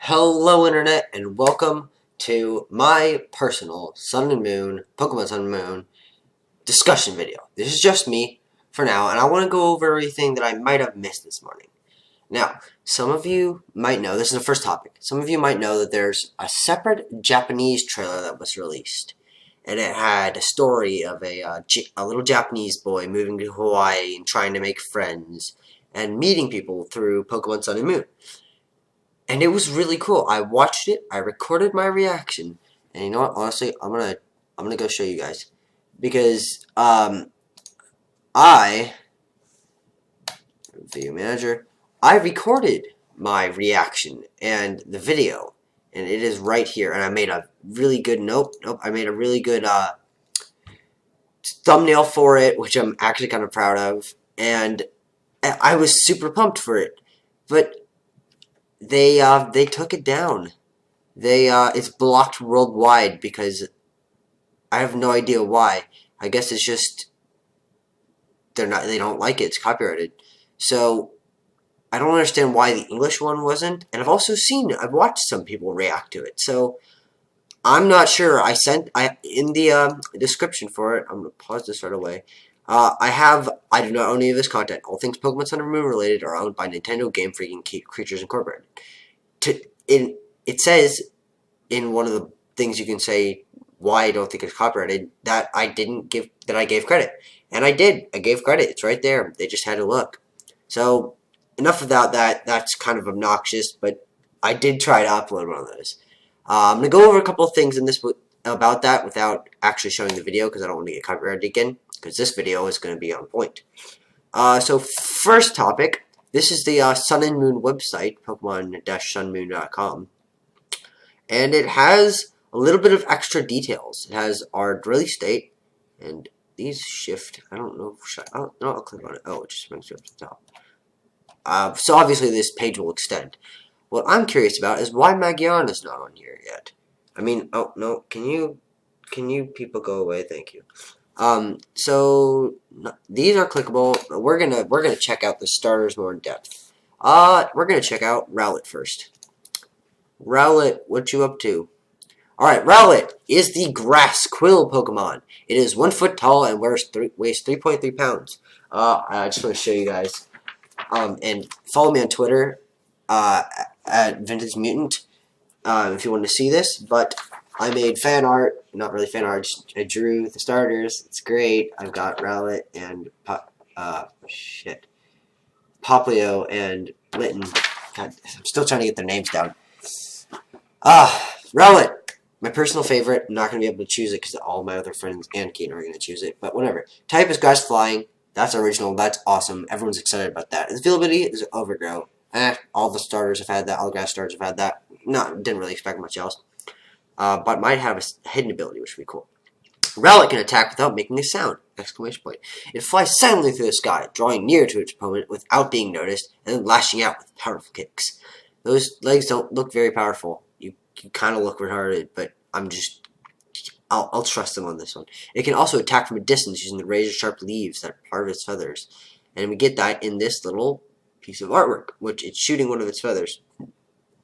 Hello Internet and welcome to my personal Sun and Moon, Pokemon Sun and Moon discussion video. This is just me for now, and I want to go over everything that I might have missed this morning. Now, some of you might know, this is the first topic, some of you might know that there's a separate Japanese trailer that was released. And it had a story of a little Japanese boy moving to Hawaii and trying to make friends and meeting people through Pokemon Sun and Moon. And it was really cool. I watched it, I recorded my reaction, and you know what, honestly, I'm gonna go show you guys. Because video manager, I recorded my reaction and the video, and it is right here, and I made a really good I made a really good thumbnail for it, which I'm actually kind of proud of, and I was super pumped for it. But they took it down. It's blocked worldwide because I have no idea why. I guess it's just they don't like it. It's copyrighted. So I don't understand why the English one wasn't. And I've watched some people react to it. So I'm not sure. In the description for it, I'm gonna pause this right away. I do not own any of this content. All things Pokemon Sun and Moon related are owned by Nintendo, Game Freak, and Creatures Incorporated. It says in one of the things you can say why I don't think it's copyrighted that I gave credit. And I did. I gave credit. It's right there. They just had to look. So enough about that. That's kind of obnoxious, but I did try to upload one of those. I'm going to go over a couple of things in this about that without actually showing the video because I don't want to get copyrighted again, because this video is going to be on point. So first topic, this is the Sun and Moon website, Pokemon-sunmoon.com, and it has a little bit of extra details. It has our release date, and these shift. I don't know. I'll click on it. Oh, it just brings it up to the top. So obviously this page will extend. What I'm curious about is why Magion is not on here yet. I mean, oh no, can you people go away? Thank you. So these are clickable. We're gonna check out the starters more in depth. We're gonna check out Rowlet first. Rowlet, what you up to? Alright, Rowlet is the grass quill Pokemon. It is 1 foot tall and weighs 3.3 pounds. I just want to show you guys. And follow me on Twitter, at Vintage Mutant, if you want to see this. But I made fan art, not really fan art, I drew the starters. It's great. I've got Rowlet and Poplio and Lytton. God, I'm still trying to get their names down. Rowlet, my personal favorite. I'm not going to be able to choose it because all my other friends and Keen are going to choose it, but whatever. Type is grass flying. That's original. That's awesome. Everyone's excited about that. The availability is Overgrow. All the starters have had that. All the grass starters have had that. No, didn't really expect much else. But might have a hidden ability, which would be cool. Rowlet can attack without making a sound! Exclamation point. It flies silently through the sky, drawing near to its opponent without being noticed, and then lashing out with powerful kicks. Those legs don't look very powerful. You kind of look retarded, but I'll trust them on this one. It can also attack from a distance using the razor-sharp leaves that are part of its feathers. And we get that in this little piece of artwork, which it's shooting one of its feathers.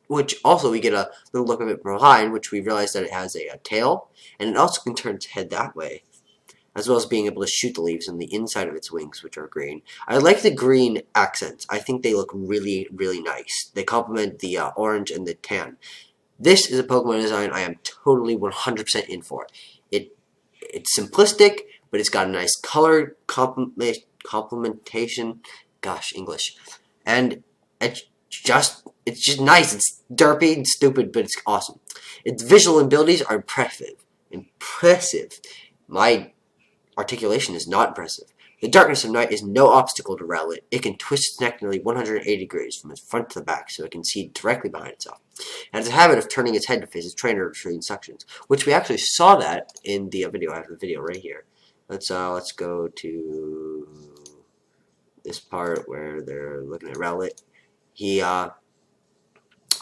Which also we get a little look of it behind, which we realize that it has a tail, and it also can turn its head that way, as well as being able to shoot the leaves on the inside of its wings, which are green. I like the green accents. I think they look really, really nice. They complement the orange and the tan. This is a Pokemon design I am totally 100% in for. It's simplistic, but it's got a nice color complementation. Gosh, English. And it's just nice. It's derpy and stupid, but it's awesome. Its visual abilities are impressive. My articulation is not impressive. The darkness of night is no obstacle to Rowlet. It can twist its neck nearly 180 degrees from its front to the back so it can see directly behind itself. It has a habit of turning its head to face its trainer to trade instructions, which we actually saw that in the video. I have the video right here. Let's go to this part where they're looking at Rowlet.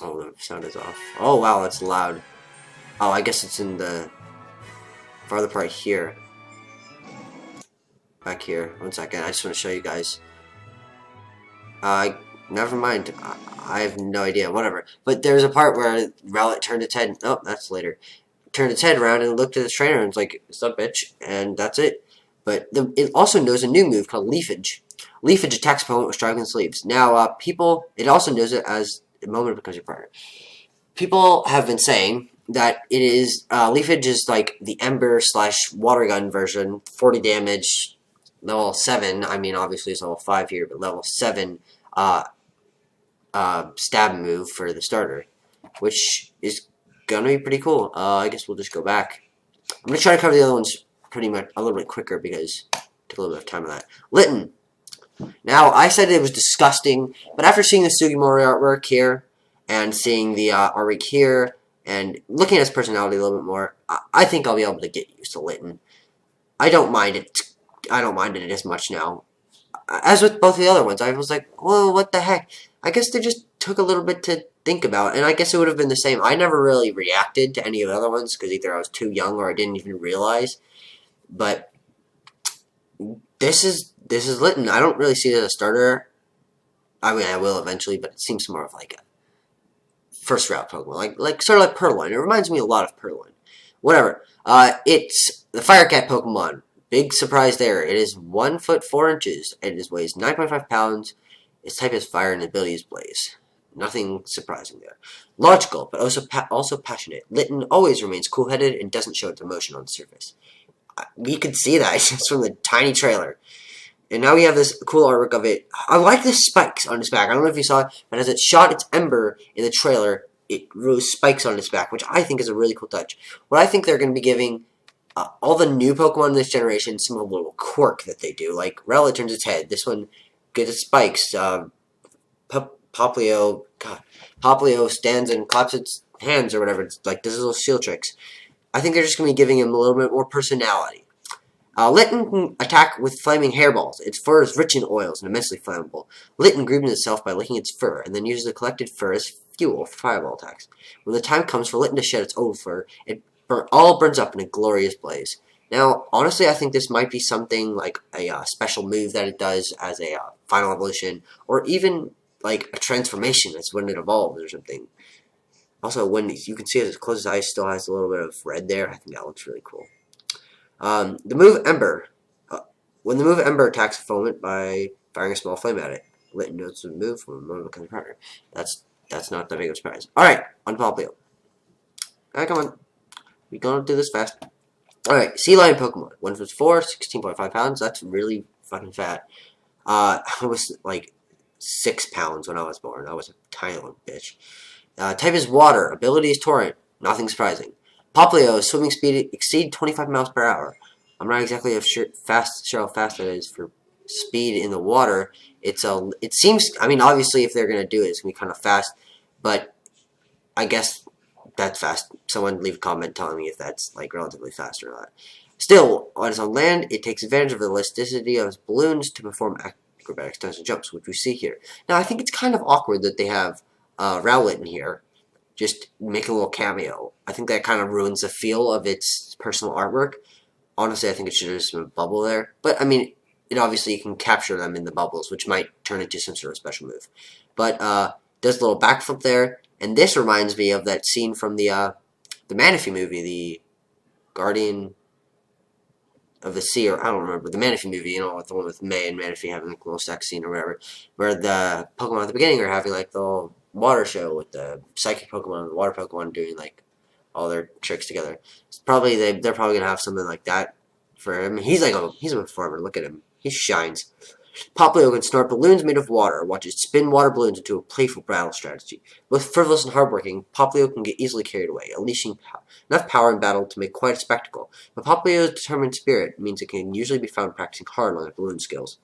Oh, the sound is off. Oh, wow, that's loud. Oh, I guess it's in the farther part here. Back here. 1 second. I just want to show you guys. Never mind. I have no idea, whatever. But there's a part where Rowlet turned its head, oh, that's later, turned its head around and looked at its trainer and was like, what's up, bitch? And that's it. But it also knows a new move called Leafage. Leafage attacks opponent with striking sleeves. Now, it also knows it as the moment becomes your partner. People have been saying that it is, Leafage is like the Ember / Water Gun version, 40 damage, level 7, I mean, obviously it's level 5 here, but level 7, stab move for the starter, which is gonna be pretty cool. I guess we'll just go back. I'm gonna try to cover the other ones pretty much a little bit quicker because it took a little bit of time on that. Lytton. Now, I said it was disgusting, but after seeing the Sugimori artwork here, and seeing the artwork here, and looking at his personality a little bit more, I think I'll be able to get used to Lytton. I don't mind it. I don't mind it as much now. As with both the other ones, I was like, well, what the heck? I guess they just took a little bit to think about, and I guess it would have been the same. I never really reacted to any of the other ones, because either I was too young or I didn't even realize. But this is Lytton. I don't really see it as a starter. I mean, I will eventually, but it seems more of like a first route Pokemon, like sort of like Purloin. It reminds me a lot of Purloin. Whatever. It's the Fire Cat Pokemon. Big surprise there. It is 1 foot 4 inches. It weighs 9.5 pounds. Its type is fire and ability is blaze. Nothing surprising there. Logical, but also passionate. Lytton always remains cool-headed and doesn't show its emotion on the surface. We could see that just from the tiny trailer. And now we have this cool artwork of it. I like the spikes on its back. I don't know if you saw it, but as it shot its Ember in the trailer, it rose spikes on its back, which I think is a really cool touch. What I think they're going to be giving all the new Pokemon in this generation some of a little quirk that they do. Like, Rowlet turns its head. This one gets its spikes. Poplio stands and claps its hands or whatever. It's like, this is little shield tricks. I think they're just going to be giving him a little bit more personality. Lytton can attack with flaming hairballs. Its fur is rich in oils and immensely flammable. Lytton grieves itself by licking its fur, and then uses the collected fur as fuel for fireball attacks. When the time comes for Lytton to shed its own fur, it all burns up in a glorious blaze. Now, honestly, I think this might be something like a special move that it does as a final evolution, or even like a transformation. That's when it evolves or something. Also, when you can see it as close as ice, still has a little bit of red there. I think that looks really cool. The move Ember. When the move Ember attacks a opponent by firing a small flame at it, Lytton notes the move from a moment becomes a partner. That's not that big of a surprise. Alright, on Poplio. Alright, come on. We're gonna do this fast. Alright, Sea Lion Pokemon. 1 foot 4, 16.5 pounds. That's really fucking fat. I was like 6 pounds when I was born. I was a tiny little bitch. Type is water. Ability is Torrent. Nothing surprising. Poplio's swimming speed exceed 25 miles per hour. I'm not exactly sure how fast that is for speed in the water. It seems, I mean, obviously if they're going to do it, it's going to be kind of fast, but I guess that's fast. Someone leave a comment telling me if that's like relatively fast or not. Still, when it's on land, it takes advantage of the elasticity of its balloons to perform acrobatic stunts and jumps, which we see here. Now, I think it's kind of awkward that they have Rowlet in here, just make a little cameo. I think that kind of ruins the feel of its personal artwork. Honestly, I think it should have just been a bubble there. But, I mean, it obviously you can capture them in the bubbles, which might turn into some sort of special move. But, there's a little backflip there. And this reminds me of that scene from the Manaphy movie, the Guardian of the Sea, or I don't remember, the Manaphy movie, you know, the one with May and Manaphy having like a little sex scene or whatever, where the Pokemon at the beginning are having like the little water show with the psychic Pokemon and the water Pokemon doing like all their tricks together. It's probably they're probably gonna have something like that for him. He's a performer. Look at him. He shines. Poplio can snort balloons made of water. Watch it spin water balloons into a playful battle strategy. Both frivolous and hardworking, Poplio can get easily carried away, unleashing enough power in battle to make quite a spectacle. But Poplio's determined spirit means it can usually be found practicing hard on its balloon skills.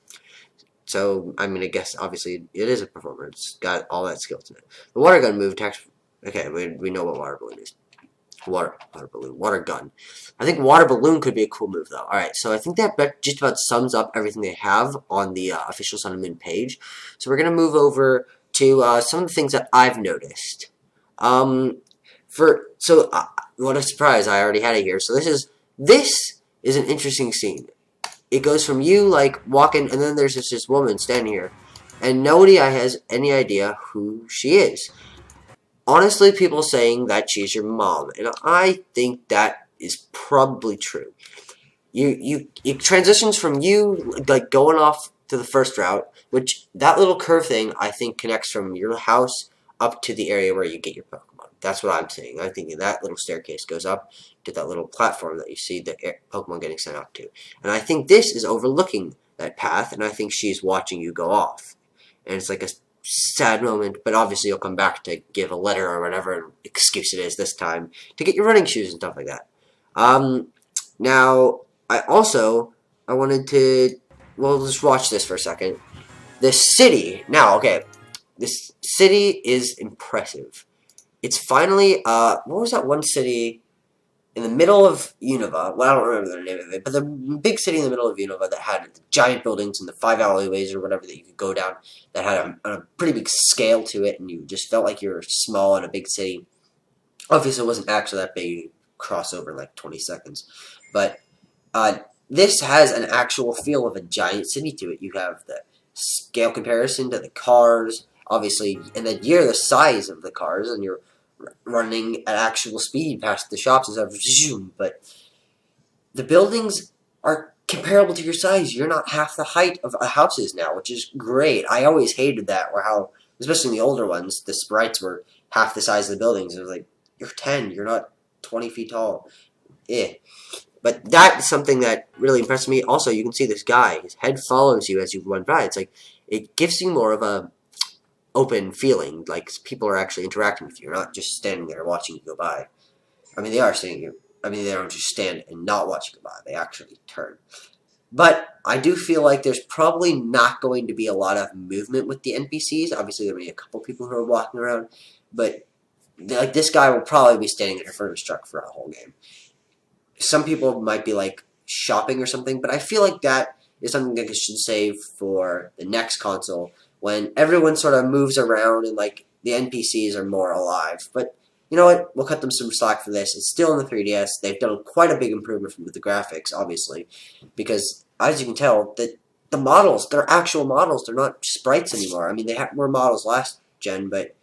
So, I mean, I guess, obviously, it is a performer. It's got all that skill to it. The water gun move attacks... Okay, we know what water balloon is. Water balloon. Water gun. I think water balloon could be a cool move, though. Alright, so I think that just about sums up everything they have on the official Sun and Moon page. So we're going to move over to some of the things that I've noticed. What a surprise. I already had it here. So this is an interesting scene. It goes from you, like, walking, and then there's this woman standing here. and nobody has any idea who she is. Honestly, people saying that she's your mom, and I think that is probably true. It transitions from you like going off to the first route, which that little curve thing I think connects from your house up to the area where you get your Pokemon. That's what I'm saying. I'm thinking that little staircase goes up to that little platform that you see the Pokemon getting sent up to. And I think this is overlooking that path, and I think she's watching you go off. And it's like a sad moment, but obviously you'll come back to give a letter or whatever excuse it is this time to get your running shoes and stuff like that. Now, I wanted to, well, let's watch this for a second. The city, now, okay, this city is impressive. It's finally, what was that one city in the middle of Unova? Well, I don't remember the name of it, but the big city in the middle of Unova that had the giant buildings and the 5 alleyways or whatever that you could go down that had a pretty big scale to it, and you just felt like you were small in a big city. Obviously, it wasn't actually that big. You cross over in like 20 seconds. But this has an actual feel of a giant city to it. You have the scale comparison to the cars, obviously, and then you're the size of the cars, and you're running at actual speed past the shops and stuff. But the buildings are comparable to your size. You're not half the height of houses now, which is great. I always hated that, or how, especially in the older ones, the sprites were half the size of the buildings. It was like, you're 10, you're not 20 feet tall. But that's something that really impressed me. Also, you can see this guy. His head follows you as you run by. It's like, it gives you more of a open feeling, like people are actually interacting with you. You're not just standing there watching you go by. I mean, they are standing here. I mean, they don't just stand and not watch you go by. They actually turn. But I do feel like there's probably not going to be a lot of movement with the NPCs. Obviously, there'll be a couple people who are walking around. But like this guy will probably be standing in front of his truck for a whole game. Some people might be like shopping or something, but I feel like that is something that I should save for the next console when everyone sort of moves around and like the NPCs are more alive. But you know what? We'll cut them some slack for this. It's still in the 3DS. They've done quite a big improvement with the graphics, obviously, because as you can tell, that the models, they're actual models. They're not sprites anymore. I mean, they were models last gen, but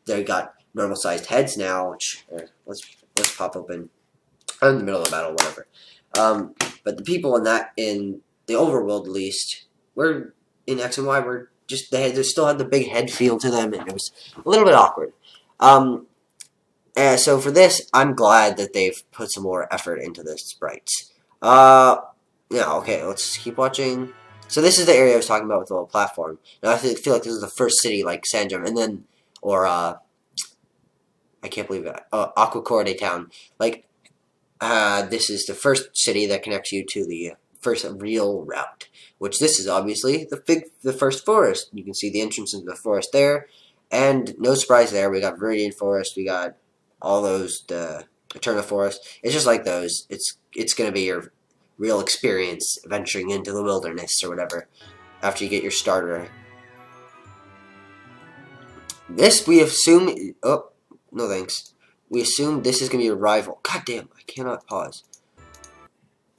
they got normal-sized heads now. Which let's pop open. I'm in the middle of a battle, whatever. But the people in the overworld, at least, were in X and Y were just they still had the big head feel to them, and it was a little bit awkward. So for this, I'm glad that they've put some more effort into the sprites. Yeah, okay, let's keep watching. So this is the area I was talking about with the little platform. Now I feel like this is the first city, like Sanjam, and then, or I can't believe it, Aquacorde Town. Like, this is the first city that connects you to the first real route, which this is obviously the first forest. You can see the entrance into the forest there, and no surprise there. We got Viridian Forest, we got all those, the Eterna Forest. It's just like those. It's gonna be your real experience venturing into the wilderness or whatever after you get your starter. This we assume. Oh, no thanks. We assume this is gonna be your rival. God damn, I cannot pause.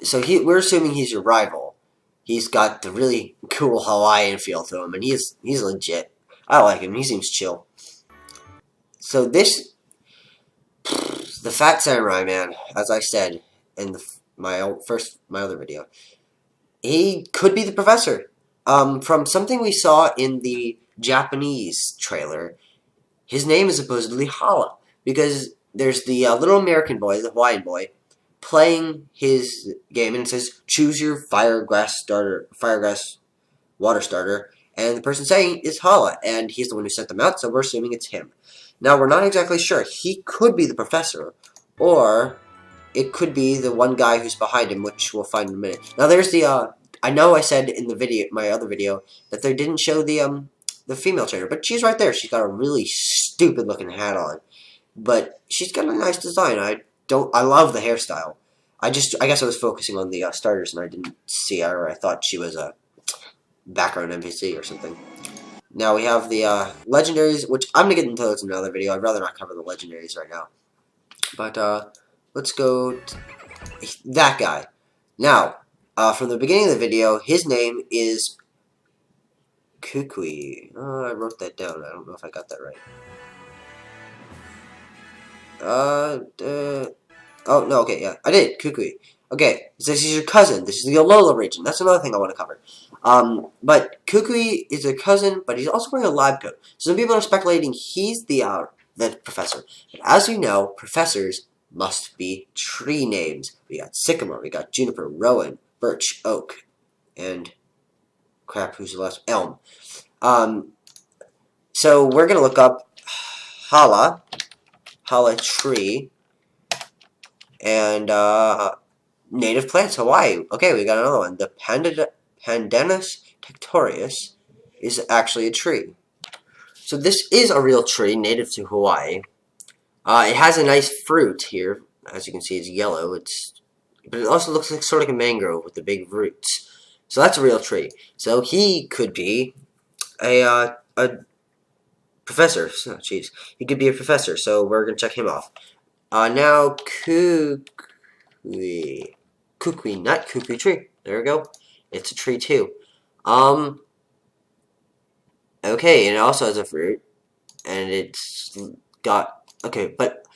So we're assuming he's your rival. He's got the really cool Hawaiian feel to him, and he's legit. I like him. He seems chill. So this, the Fat Samurai Man, as I said in my other video, he could be the professor. From something we saw in the Japanese trailer, his name is supposedly Hala, because there's the little American boy, the Hawaiian boy, playing his game, and it says, choose your firegrass water starter, and the person saying is Hala, and he's the one who sent them out, so we're assuming it's him. Now, we're not exactly sure. He could be the professor, or it could be the one guy who's behind him, which we'll find in a minute. Now, there's the, I know I said in the video, my other video, that they didn't show the female trainer, but she's right there. She's got a really stupid-looking hat on, but she's got a nice design. I love the hairstyle. I guess I was focusing on the starters, and I didn't see her, or I thought she was a background NPC or something. Now we have the legendaries, which I'm going to get into those in another video. I'd rather not cover the legendaries right now. But let's go to that guy. Now, from the beginning of the video, his name is Kukui. I wrote that down. I don't know if I got that right. Oh, no, okay, yeah. I did. Kukui. Okay, this is your cousin. This is the Alola region. That's another thing I want to cover. But Kukui is a cousin, but he's also wearing a lab coat. So some people are speculating he's the professor. But as you know, professors must be tree names. We got Sycamore, we got Juniper, Rowan, Birch, Oak, and crap, who's the last? Elm. So we're gonna look up Hala tree, and native plants, Hawaii. Okay, we got another one. The Pandanus tectorius is actually a tree. So this is a real tree native to Hawaii. It has a nice fruit here. As you can see, it's yellow. But it also looks like sort of like a mangrove with the big roots. So that's a real tree. So he could be a professor. Oh, jeez. He could be a professor. So we're going to check him off. Now, Kukui nut, Kukui tree. There we go. It's a tree too. Okay, and it also has a fruit. And it's got, okay, but,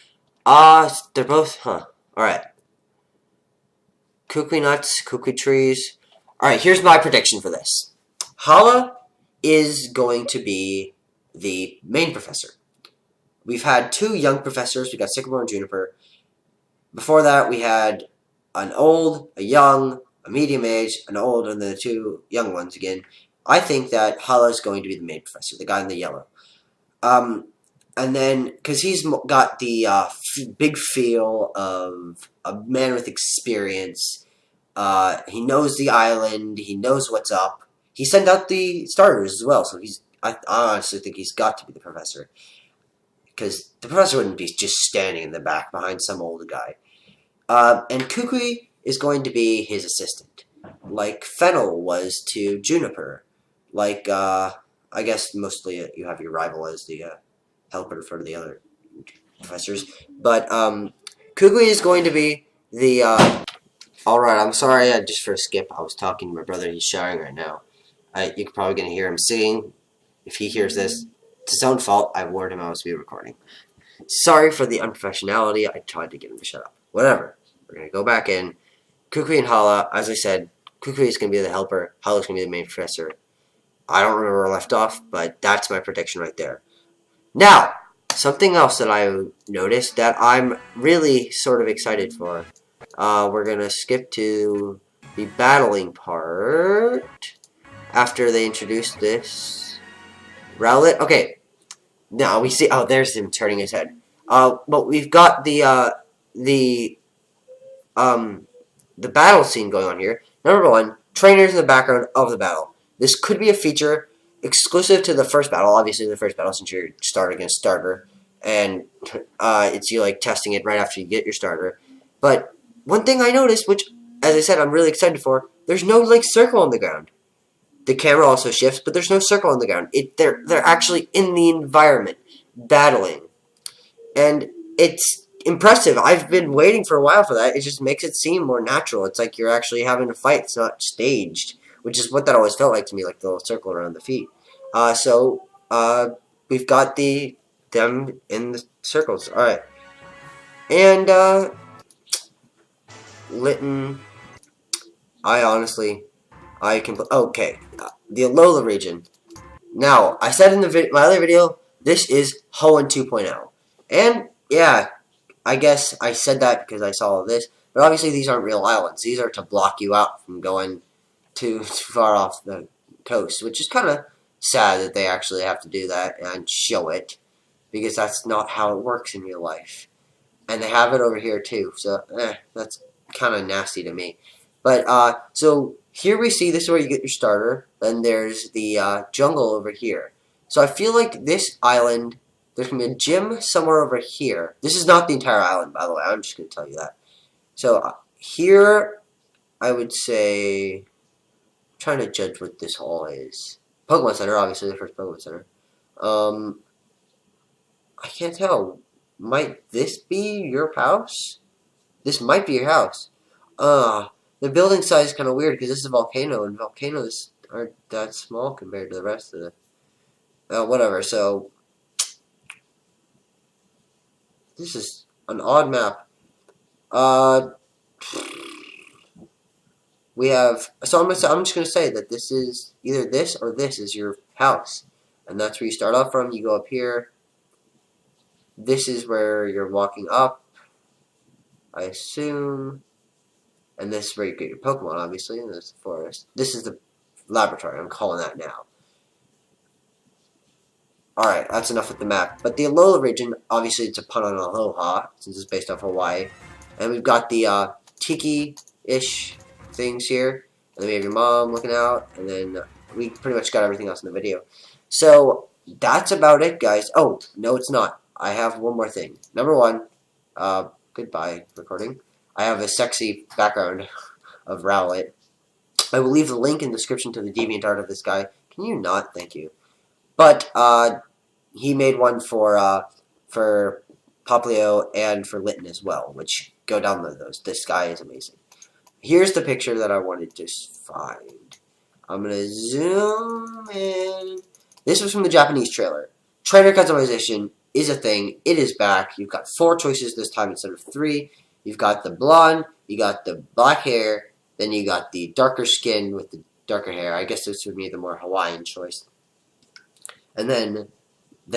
they're both, alright. Kukui nuts, Kukui trees. Alright, here's my prediction for this. Hala is going to be the main professor. We've had two young professors. We got Sycamore and Juniper. Before that, we had an old, a young, a medium age, an old, and then the two young ones again. I think that Hala is going to be the main professor, the guy in the yellow. And then, because he's got the big feel of a man with experience. He knows the island. He knows what's up. He sent out the starters as well, so I honestly think he's got to be the professor. Because the professor wouldn't be just standing in the back behind some old guy. And Kukui is going to be his assistant, like Fennel was to Juniper. Like, I guess mostly you have your rival as the helper for the other professors. But Kukui is going to be the... Alright, I'm sorry, just for a skip, I was talking to my brother. He's showering right now. You're probably going to hear him singing. If he hears this, it's his own fault. I warned him I was be recording. Sorry for the unprofessionality. I tried to get him to shut up. Whatever. We're going to go back in. Kukui and Hala, as I said, Kukui is going to be the helper. Hala is going to be the main professor. I don't remember where I left off, but that's my prediction right there. Now, something else that I noticed that I'm really sort of excited for. We're going to skip to the battling part after they introduce this. Rowlet. Okay. Now we see. Oh, there's him turning his head. But we've got the battle scene going on here. Number one, trainers in the background of the battle. This could be a feature exclusive to the first battle. Obviously, the first battle, since you're starter against starter, and it's you like testing it right after you get your starter. But one thing I noticed, which, as I said, I'm really excited for, there's no like circle on the ground. The camera also shifts, but there's no circle on the ground. They're actually in the environment, battling. And it's impressive. I've been waiting for a while for that. It just makes it seem more natural. It's like you're actually having a fight. It's not staged, which is what that always felt like to me, like the little circle around the feet. We've got them in the circles. All right. And, Lytton, I can... Okay. The Alola region. Now, I said in my other video, this is Hoenn 2.0. And, yeah, I guess I said that because I saw all this. But obviously, these aren't real islands. These are to block you out from going too far off the coast. Which is kind of sad that they actually have to do that and show it. Because that's not how it works in real life. And they have it over here, too. So, that's kind of nasty to me. But, so... Here we see, this is where you get your starter. Then there's the jungle over here. So I feel like this island, there's going to be a gym somewhere over here. This is not the entire island, by the way. I'm just going to tell you that. So here, I would say, I'm trying to judge what this hall is. Pokemon Center, obviously, the first Pokemon Center. I can't tell. Might this be your house? This might be your house. The building size is kind of weird because this is a volcano, and volcanoes aren't that small compared to the rest of the... whatever, so... This is an odd map. We have... So I'm just going to say that this is... Either this or this is your house. And that's where you start off from. You go up here. This is where you're walking up, I assume. And this is where you get your Pokemon, obviously. And there's the forest. This is the laboratory. I'm calling that now. Alright, that's enough with the map. But the Alola region, obviously it's a pun on Aloha, since it's based off Hawaii. And we've got the Tiki-ish things here. And then we have your mom looking out. And then we pretty much got everything else in the video. So, that's about it, guys. Oh, no it's not. I have one more thing. Number one, goodbye, recording. I have a sexy background of Rowlet. I will leave the link in the description to the DeviantArt of this guy. Can you not? Thank you. But, he made one for Poplio and for Lytton as well, which, go download those. This guy is amazing. Here's the picture that I wanted to find. I'm going to zoom in. This was from the Japanese trailer. Trainer customization is a thing. It is back. You've got 4 choices this time instead of 3. You've got the blonde, you got the black hair, then you got the darker skin with the darker hair. I guess this would be the more Hawaiian choice. And then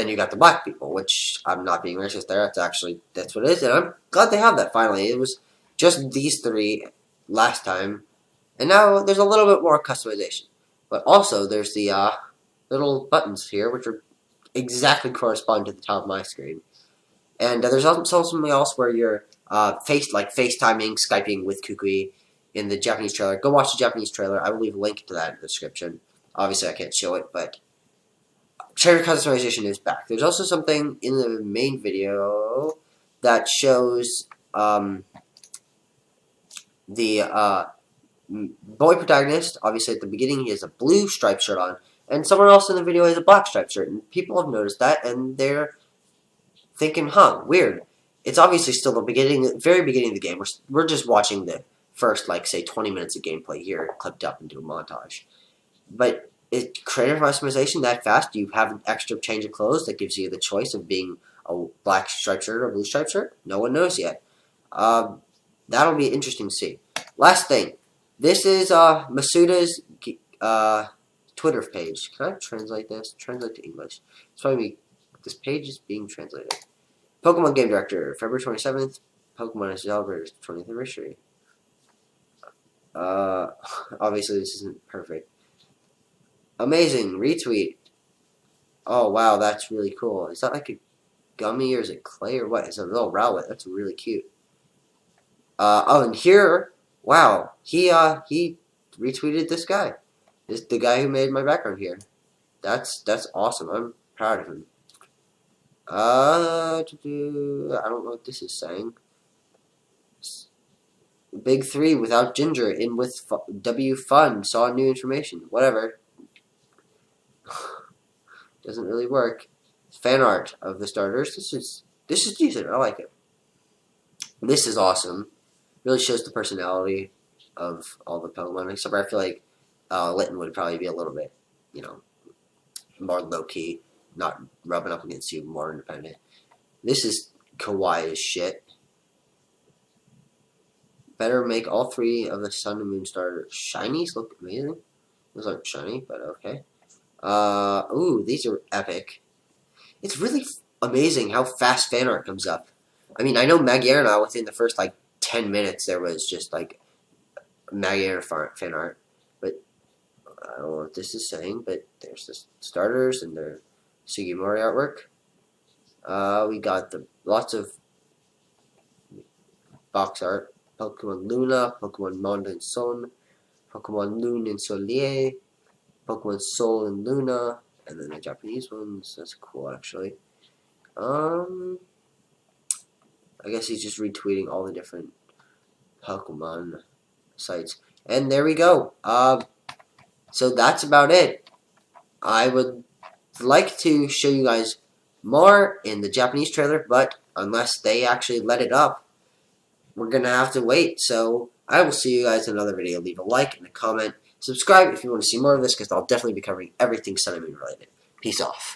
you got the black people, which I'm not being racist there. That's what it is, and I'm glad they have that finally. It was just these 3 last time, and now there's a little bit more customization. But also, there's the little buttons here, which are exactly correspond to the top of my screen. And there's also something else where you're FaceTiming, Skyping with Kukui in the Japanese trailer. Go watch the Japanese trailer. I will leave a link to that in the description. Obviously, I can't show it, but trainer customization is back. There's also something in the main video that shows the boy protagonist. Obviously, at the beginning, he has a blue striped shirt on, and someone else in the video has a black striped shirt, and people have noticed that, and they're thinking, huh, weird. It's obviously still the very beginning of the game. We're just watching the first, like, say, 20 minutes of gameplay here, clipped up into a montage. But creative customization that fast? You have an extra change of clothes that gives you the choice of being a black striped shirt or a blue striped shirt? No one knows yet. That'll be interesting to see. Last thing. This is Masuda's Twitter page. Can I translate this? Translate to English. It's probably this page is being translated. Pokemon Game Director, February 27th. Pokemon is celebrated 20th anniversary. Obviously this isn't perfect. Amazing. Retweet. Oh, wow, that's really cool. Is that like a gummy or is it clay or what? It's a little Rowlet. That's really cute. Oh, and here, wow, he retweeted this guy. The guy who made my background here. That's awesome. I'm proud of him. I don't know what this is saying. Big 3 without Ginger, in with W Fun, saw new information. Whatever. Doesn't really work. Fan art of the starters. This is decent. I like it. This is awesome. Really shows the personality of all the Pokemon. Except I feel like Lytton would probably be a little bit, more low key, not rubbing up against you, more independent. This is kawaii as shit. Better make all 3 of the Sun and Moon starters. Shinies look amazing. Those aren't shiny, but okay. Ooh, these are epic. It's really amazing how fast fan art comes up. I mean, I know Magyarna, within the first, 10 minutes, there was just, Magyarna fan art. But, I don't know what this is saying, but there's the starters and their Sugimori artwork. We got lots of box art. Pokemon Luna, Pokemon Monde and Son, Pokemon Lune and Soleil, Pokemon Sol and Luna, and then the Japanese ones. That's cool, actually. I guess he's just retweeting all the different Pokemon sites. And there we go. So that's about it. I would like to show you guys more in the Japanese trailer, but unless they actually let it up, we're going to have to wait. So I will see you guys in another video. Leave a like and a comment. Subscribe if you want to see more of this, because I'll definitely be covering everything Sun and Moon related. Peace off.